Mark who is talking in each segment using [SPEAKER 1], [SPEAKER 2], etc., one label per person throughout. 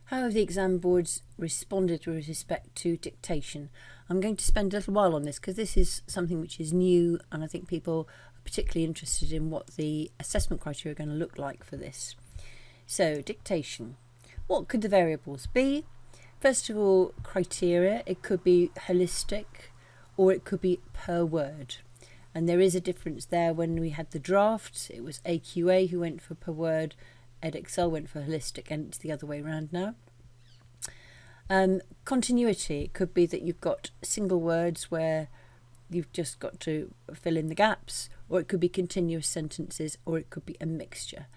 [SPEAKER 1] How have the exam boards responded with respect to dictation? I'm going to spend a little while on this because this is something which is new, and I think people are particularly interested in what the assessment criteria are going to look like for this. So, dictation. What could the variables be? First of all, criteria. It could be holistic or it could be per word. And there is a difference there. When we had the drafts, it was AQA who went for per word, Edexcel went for holistic, and it's the other way around now. Continuity. It could be that you've got single words where you've just got to fill in the gaps, or it could be continuous sentences, or it could be a mixture.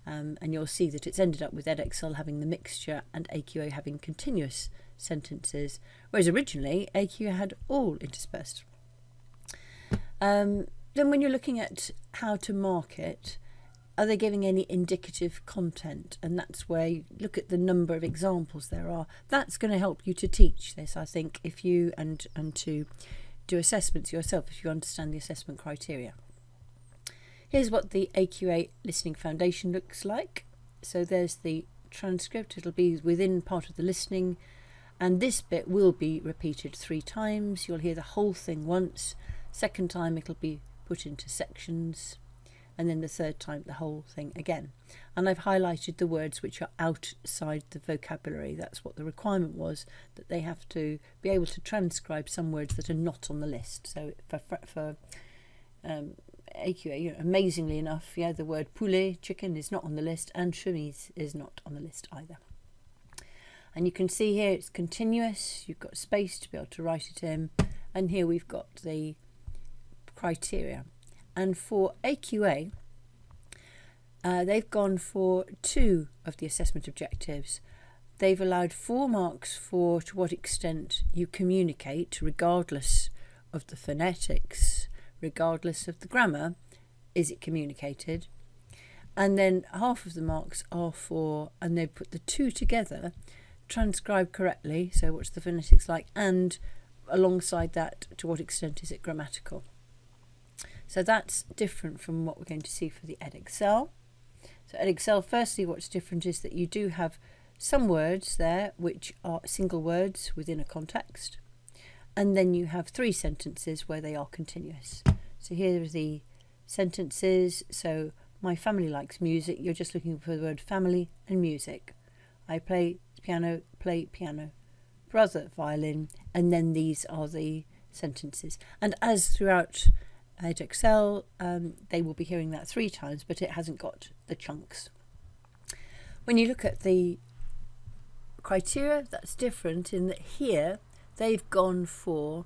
[SPEAKER 1] And you'll see that it's ended up with Edexcel having the mixture and AQA having continuous sentences, whereas originally AQA had all interspersed. Then when you're looking at how to mark it, are they giving any indicative content? And that's where you look at the number of examples there are. That's going to help you to teach this, I think, if you and to do assessments yourself, if you understand the assessment criteria. Here's what the AQA listening foundation looks like. So there's the transcript. It'll be within part of the listening, and this bit will be repeated 3 times. You'll hear the whole thing once. Second time it'll be put into sections, and then the third time the whole thing again. And I've highlighted the words which are outside the vocabulary. That's what the requirement was, that they have to be able to transcribe some words that are not on the list. So for AQA, amazingly enough, the word poulet, chicken, is not on the list, and chemise is not on the list either. And you can see here it's continuous. You've got space to be able to write it in, and here we've got the criteria. And for AQA, they've gone for 2 of the assessment objectives. They've allowed 4 marks for to what extent you communicate, regardless of the phonetics, regardless of the grammar, is it communicated? And then half of the marks are for, and they put the 2 together, transcribe correctly, so what's the phonetics like, and alongside that, to what extent is it grammatical? So that's different from what we're going to see for the Edexcel. So Edexcel, firstly, what's different is that you do have some words there which are single words within a context, and then you have 3 sentences where they are continuous. So here are the sentences. So my family likes music. You're just looking for the word family and music. I play piano, brother, violin, and then these are the sentences. And as throughout Edexcel, they will be hearing that 3 times, but it hasn't got the chunks. When you look at the criteria, that's different in that here they've gone for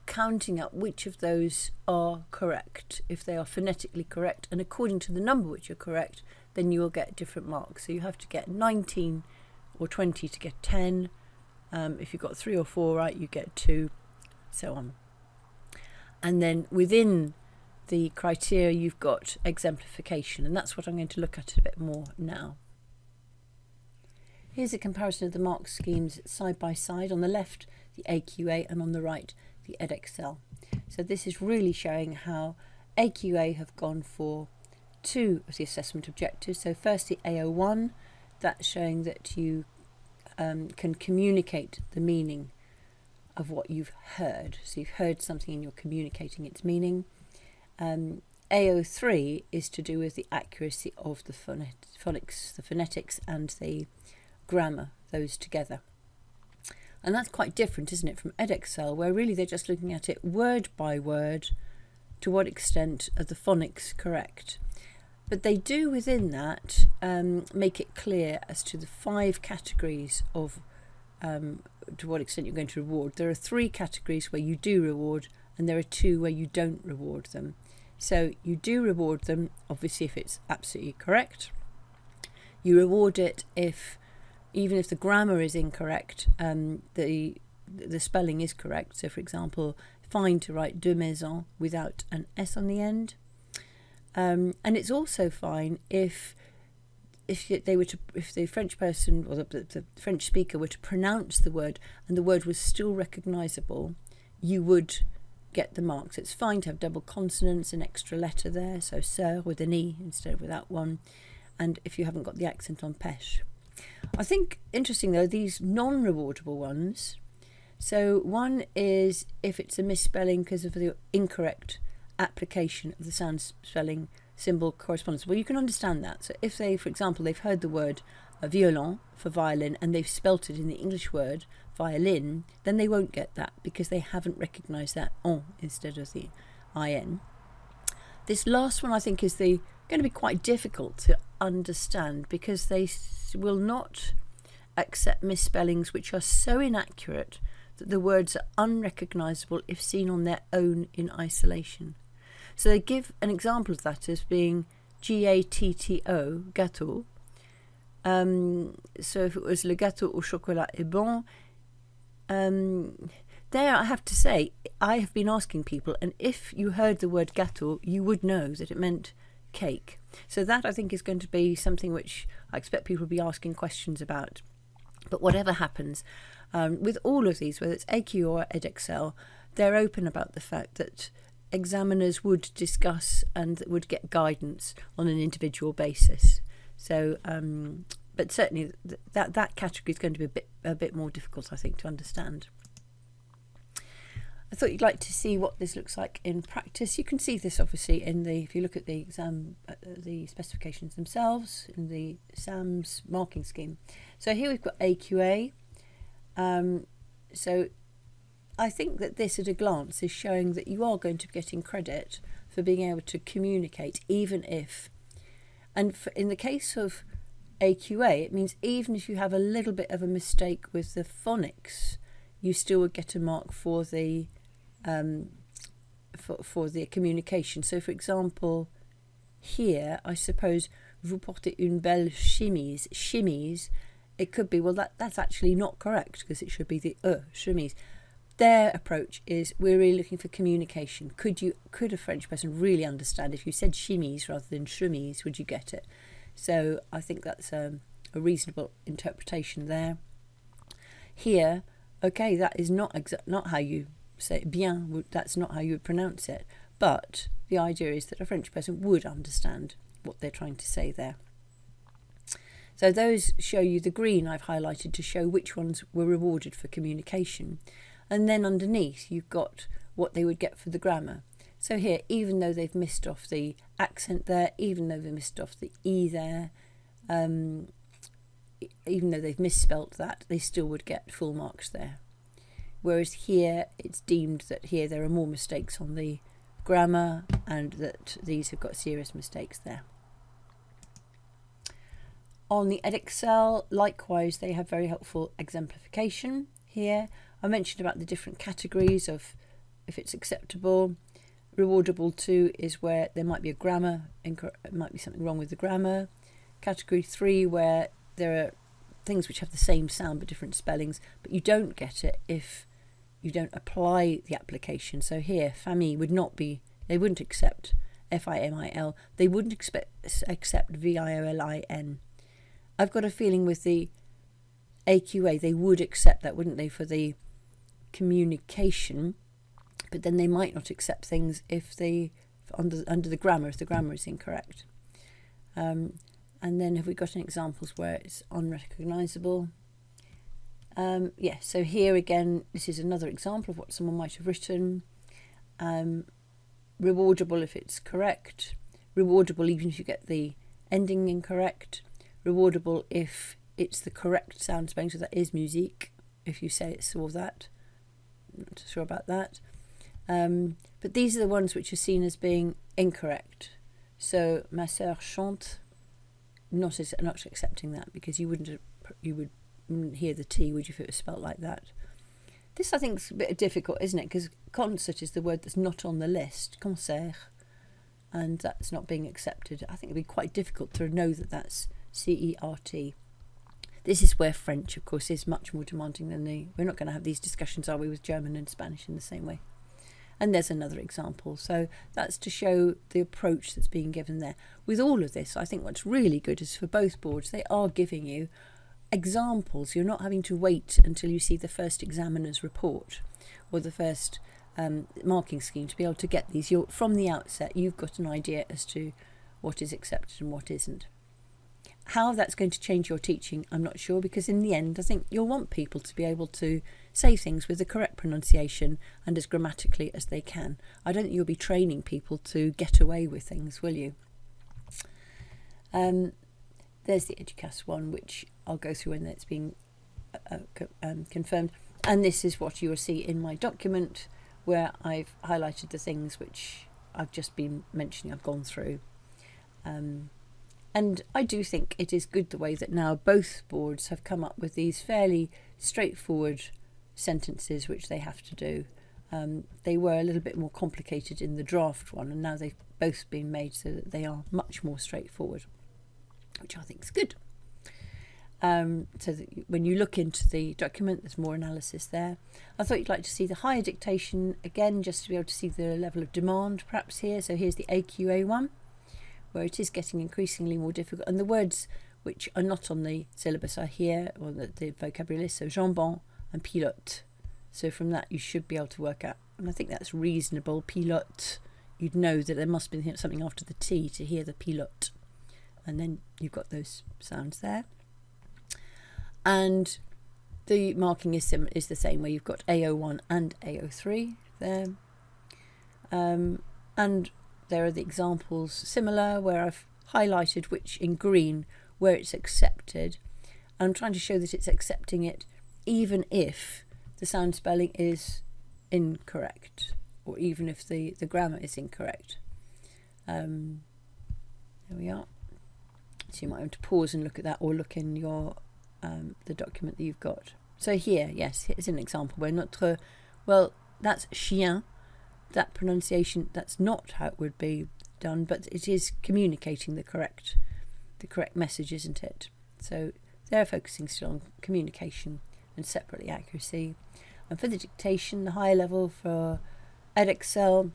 [SPEAKER 1] counting up which of those are correct. If they are phonetically correct, and according to the number which are correct, then you will get different marks. So you have to get 19 or 20 to get 10. If you've got 3 or 4 right, you get 2, so on. And then within the criteria, you've got exemplification, and that's what I'm going to look at a bit more now. Here's a comparison of the mark schemes side by side. On the left, the AQA, and on the right, the Edexcel. So this is really showing how AQA have gone for 2 of the assessment objectives. So firstly, AO1, that's showing that you can communicate the meaning of what you've heard. So you've heard something and you're communicating its meaning. AO3 is to do with the accuracy of the phonetics and the grammar, those together. And that's quite different, isn't it, from Edexcel, where really they're just looking at it word by word, to what extent are the phonics correct. But they do within that make it clear as to the 5 categories of to what extent you're going to reward. There are 3 categories where you do reward, and there are 2 where you don't reward them. So you do reward them, obviously, if it's absolutely correct. You reward it if, even if the grammar is incorrect, the spelling is correct. So, for example, fine to write de maison without an S on the end. And it's also fine if the French person or the French speaker were to pronounce the word and the word was still recognisable, you would get the marks. It's fine to have double consonants, an extra letter there, so sir with an E instead of without one, and if you haven't got the accent on pêche. I think, interesting though, these non-rewardable ones. So one is if it's a misspelling because of the incorrect application of the sound spelling symbol correspondence. Well, you can understand that. So if they, for example, they've heard the word violon for violin and they've spelt it in the English word violin, then they won't get that because they haven't recognised that on instead of the in. This last one I think is going to be quite difficult to understand because they will not accept misspellings which are so inaccurate that the words are unrecognisable if seen on their own in isolation. So they give an example of that as being G-A-T-T-O, gâteau. So if it was le gâteau au chocolat est bon, there I have to say, I have been asking people, and if you heard the word gâteau, you would know that it meant cake. So that I think is going to be something which I expect people to be asking questions about. But whatever happens, with all of these, whether it's AQ or Edexcel, they're open about the fact that examiners would discuss and would get guidance on an individual basis. So, but certainly that category is going to be a bit more difficult, I think, to understand. I thought you'd like to see what this looks like in practice. You can see this obviously if you look at the exam, the specifications themselves in the SAMS marking scheme. So here we've got AQA. So I think that this at a glance is showing that you are going to be getting credit for being able to communicate, even if, and in the case of AQA, it means even if you have a little bit of a mistake with the phonics, you still would get a mark for the for the communication. So for example, here I suppose vous portez une belle chemise. Chemise, it could be, well, that's actually not correct because it should be the chemise. Their approach is we're really looking for communication. Could a French person really understand if you said chemise rather than chemise? Would you get it? So I think that's a reasonable interpretation there. Here, okay, that is not how you say it. Bien, that's not how you would pronounce it. But the idea is that a French person would understand what they're trying to say there. So those show you the green I've highlighted to show which ones were rewarded for communication. And then underneath you've got what they would get for the grammar. So here, even though they've missed off the accent there, even though they've missed off the E there, even though they've misspelt that, they still would get full marks there. Whereas here, it's deemed that here there are more mistakes on the grammar and that these have got serious mistakes there. On the Edexcel, likewise, they have very helpful exemplification here. I mentioned about the different categories of if it's acceptable. Rewardable 2 is where there might be a grammar, it might be something wrong with the grammar. Category 3, where there are things which have the same sound but different spellings, but you don't get it if you don't apply the application. So here, famille would not be, they wouldn't accept FIMIL, they wouldn't accept VIOLIN. I've got a feeling with the AQA they would accept that, wouldn't they, for the communication, but then they might not accept things if they under the grammar, if the grammar is incorrect. And then have we got any examples where it's unrecognisable? Yeah, so here again, this is another example of what someone might have written. Rewardable if it's correct. Rewardable even if you get the ending incorrect. Rewardable if it's the correct sound spelling, so that is musique, if you say it's all that. I'm not sure about that. But these are the ones which are seen as being incorrect. So, ma sœur chante, not accepting that, because you wouldn't hear the T, would you, if it was spelt like that. This, I think, is a bit difficult, isn't it? Because concert is the word that's not on the list, concert, and that's not being accepted. I think it'd be quite difficult to know that that's CERT. This is where French, of course, is much more demanding than we're not going to have these discussions, are we, with German and Spanish in the same way. And there's another example. So that's to show the approach that's being given there. With all of this, I think what's really good is for both boards, they are giving you examples. You're not having to wait until you see the first examiner's report or the first marking scheme to be able to get these. From the outset, you've got an idea as to what is accepted and what isn't. How that's going to change your teaching, I'm not sure, because in the end, I think you'll want people to be able to say things with the correct pronunciation and as grammatically as they can. I don't think you'll be training people to get away with things, will you? There's the Educast one, which I'll go through when it's being confirmed. And this is what you will see in my document, where I've highlighted the things which I've just been mentioning, I've gone through. And I do think it is good the way that now both boards have come up with these fairly straightforward sentences which they have to do. They were a little bit more complicated in the draft one, and now they've both been made so that they are much more straightforward, which I think is good. So that when you look into the document, there's more analysis there. I thought you'd like to see the higher dictation again, just to be able to see the level of demand perhaps here. So here's the AQA one, where it is getting increasingly more difficult, and the words which are not on the syllabus are here, or the vocabulary list, so jambon and pilote. So from that you should be able to work out, and I think that's reasonable. Pilote, you'd know that there must be something after the T to hear the pilote, and then you've got those sounds there. And the marking is the same, where you've got AO1 and AO3 there. And there are the examples similar, where I've highlighted which in green where it's accepted. I'm trying to show that it's accepting it even if the sound spelling is incorrect, or even if the grammar is incorrect. There we are. So you might have to pause and look at that, or look in your the document that you've got. So here, yes, here's an example where notre, well, that's chien. That pronunciation, that's not how it would be done, but it is communicating the correct message, isn't it? So they're focusing still on communication and separately accuracy. And for the dictation, the higher level for Edexcel,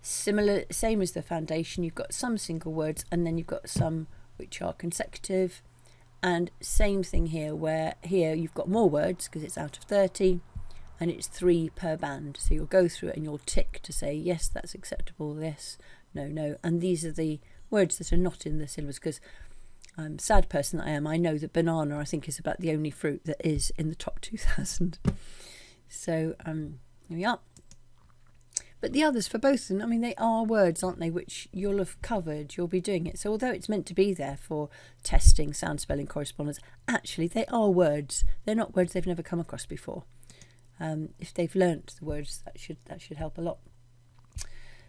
[SPEAKER 1] same as the foundation. You've got some single words, and then you've got some which are consecutive. And same thing here, where here you've got more words because it's out of 30, and it's 3 per band. So you'll go through it and you'll tick to say, yes, that's acceptable, yes, no, no. And these are the words that are not in the syllabus, because I'm a sad person that I am. I know that banana, I think, is about the only fruit that is in the top 2,000. So here we are. But the others, for both of them, I mean, they are words, aren't they, which you'll have covered, you'll be doing it. So although it's meant to be there for testing, sound spelling, correspondence, actually they are words. They're not words they've never come across before. If they've learnt the words, that should help a lot.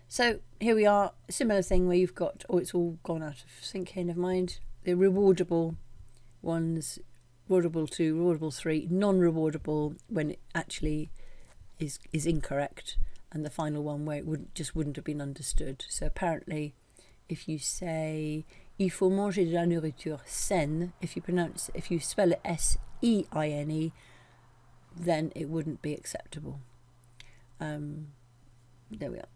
[SPEAKER 1] So here we are, a similar thing where you've got, oh, it's all gone out of sync here, never mind. The rewardable ones, rewardable 2, rewardable 3, non-rewardable when it actually is incorrect. And the final one where it wouldn't have been understood. So apparently, if you say il faut manger de la nourriture saine, if you spell it S-E-I-N-E, then it wouldn't be acceptable. There we are.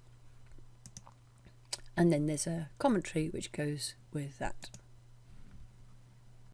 [SPEAKER 1] And then there's a commentary which goes with that.